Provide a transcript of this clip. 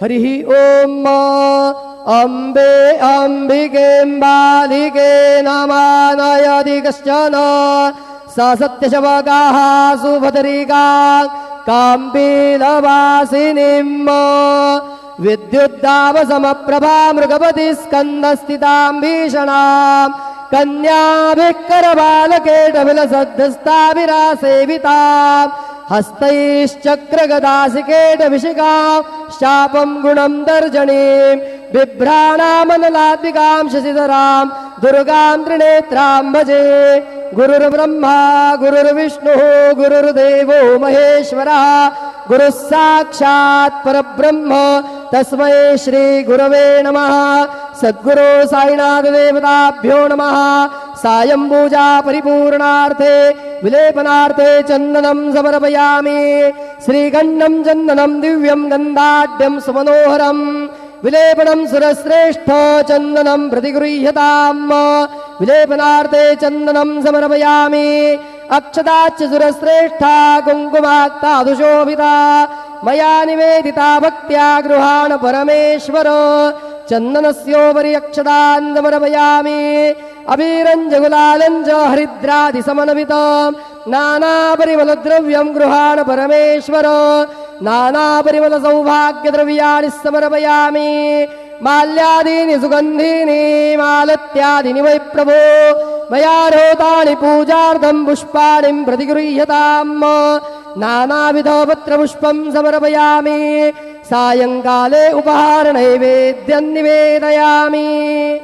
हरिः ओम अम्बे अम्बिकेऽम्बालिके नमानयति कश्चन स सत्यशवगाः सुभद्रिका काम्बीलवासिनीम् विद्युद्दावसमप्रभा मृगपति स्कन्दस्थितां भीषणाम् कन्याभिः करबालकेटविलसद्धस्ताभिरासेविताम् हस्तैश्चक्रगदासिकेटविशिखां शापं गुणं तर्जनीं बिभ्राणामनलात्मिकां शशिधरां दुर्गां त्रिनेत्रां भजे। गुरुर्ब्रह्मा गुरुर्विष्णुः गुरुर्देवो महेश्वरः गुरुः साक्षात् परब्रह्म तस्मै श्री गुरवे नमः। सद्गुरो साईनाथ देवताभ्यो नमः। सायं पूजा परिपूर्णार्थे विलेपनार्थे चन्दनं समर्पयामि। श्रीगण्डं चन्दनं दिव्यं गन्धाढ्यं सुमनोहरम् विलेपनं सुरश्रेष्ठ चन्दनं प्रतिगृह्यताम्। विलेपनार्थे चन्दनं समर्पयामि। अक्षताच्च सुरश्रेष्ठा कुङ्कुमाक्तादुशोभिता मया निवेदिता भक्त्या गृहाण परमेश्वर। चन्दनस्योपरि अक्षतान् समर्पयामि। अबीरञ्जगुलालञ्च हरिद्रादिसमन्वितं नानापरिमलद्रव्यं गृहाण परमेश्वर। नानापरिमलसौभाग्यद्रव्याणि समर्पयामि। माल्यादीनि सुगन्धीनि मालत्यादीनि वै प्रभो मया रोतानि पूजार्थं पुष्पाणि प्रतिगृह्यताम्। नानाविधपत्रपुष्पं समर्पयामि। सायंकाले उपहारनैवेद्यं निवेदयामि।